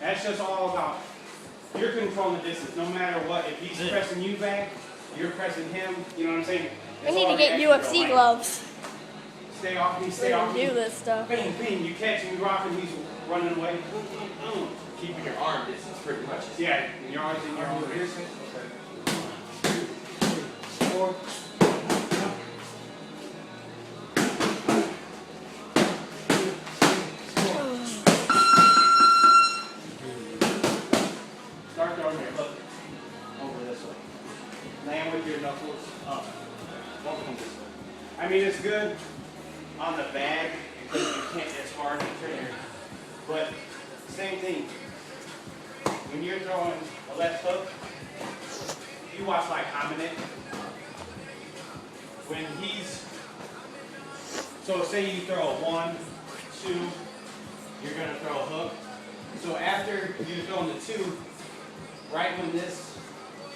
That's just all about you're controlling the distance. No matter what, if he's pressing you back, you're pressing him. You know what I'm saying? We need to get UFC gloves. Stay off me, stay off me. Do this stuff. Bing, bing. You catch him, you rock him, he's running away. Keeping your arm distance pretty much. Yeah, and your arms in your own distance. 4. Start throwing here. Look. Over this way. Land with your knuckles up. Don't come this way. I mean, it's good on the bag because you can't get as hard in the trainer. But same thing. When you're throwing a left hook, you watch like Hamid. When he's, so say you throw a 1, 2, you're gonna throw a hook. So after you've thrown the 2, right when this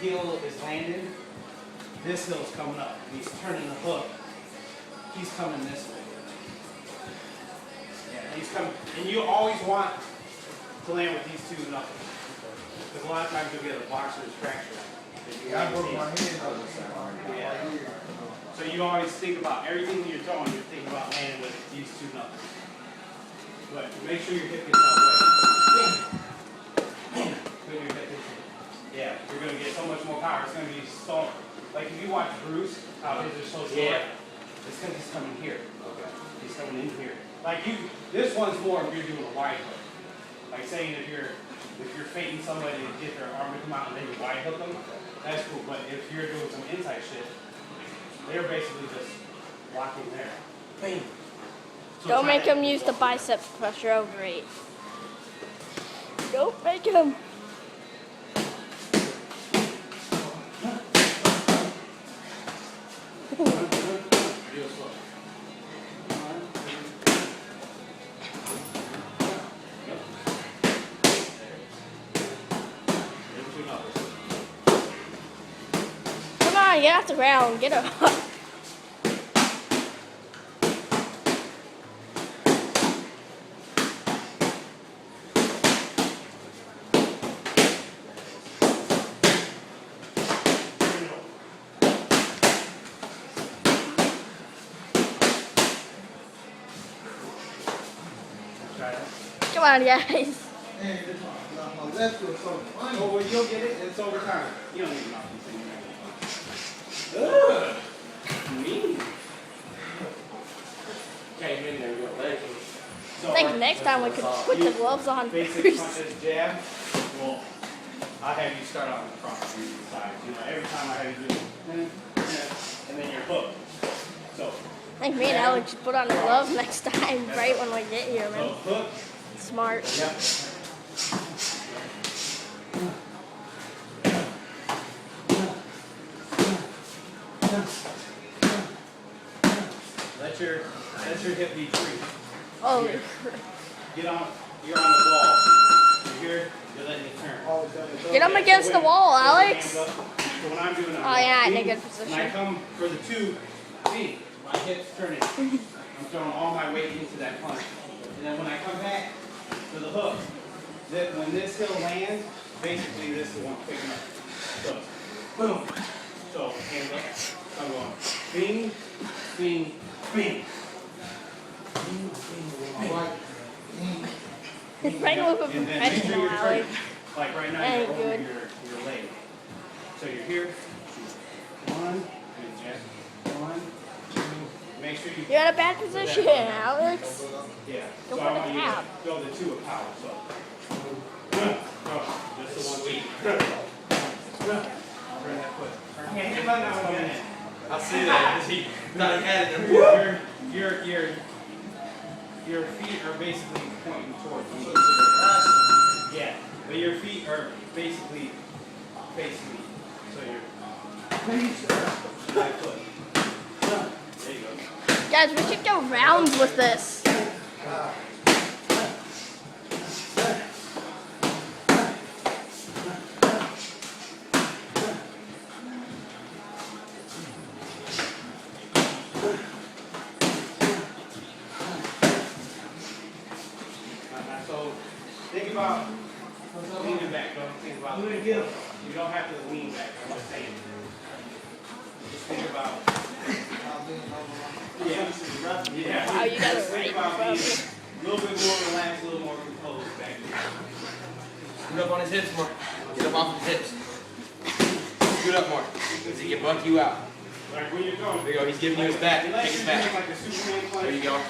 heel is landing, this heel's coming up. He's turning the hook. He's coming this way. Yeah, he's coming, and you always want to land with these 2 knuckles. Because a lot of times you'll get a boxer's fracture. I broke my hand on the side. Yeah. So you always think about everything you're throwing, you're thinking about landing with these 2 knuckles. But make sure your hip gets out of the way. Put your hip in. Yeah, you're going to get so much more power. It's going to be so, like if you watch Bruce, how his are so short, it's because he's coming here. Okay. He's coming in here. Like this one's more if you're doing a wide hook. Like saying if you're fainting somebody to get their arm to come out and then you wide hook them, that's cool. But if you're doing some inside shit, they're basically just blocking there. Bang. So Don't make him use the biceps pressure over 8. Don't make him. Come on, get off the ground. Get up. Come on, guys. And my left was so funny. Oh, well, you'll get it. It's over time. You don't need to knock these things out. Ugh. Mean. Came in there with your leg. So I think next time we could put the gloves on basic first. punches, jab. Well, I have you start on the front side. You know, every time I have you do, and then your hook. So. I think me and Alex should put on the gloves next time, right when we get here, So man. hook. Smart. Yep. Let your hip be free. Oh, Get on. You're on the ball. You're here. You're letting it turn. get him against the wall, Alex. So when I'm doing a Oh yeah, in a good when I position. come for the 2, see, my hips turning. I'm throwing all my weight into that punch. And then when I come back to the hook, when this heel lands, basically this is the one picking up. So, boom. So, hands up. I'm going bing, bing, bing. Bing, bing, bing. Right with a And then make sure professional, you're Alex. turning. Like right now, Very you're over good. your leg. So you're here. 1, and jab. 1, 2. Make sure you. You're in a bad position, Alex. Yeah. Don't So I put a want you to tap. go the 2 of power. So. Just the 1 week. Turn that foot. Can't hit that now again. I see that. He thought he had it there. Your feet are basically pointing towards me. Yeah, but your feet are basically facing me. So you're that foot. There you go. Guys, we should go rounds with this. about leaning back. Don't think about leaning. You don't have to lean back. I'm just saying. Just think about. Yeah. Wow, you got it Just right think in about front being of me. a little bit more relaxed, a little more composed back there. Scoot up on his hips more. Get up off his hips. Scoot up more. Does he can buck you out? Like when you're going. There you go. He's giving you his back. Take his back. Like a Superman punch. There you go.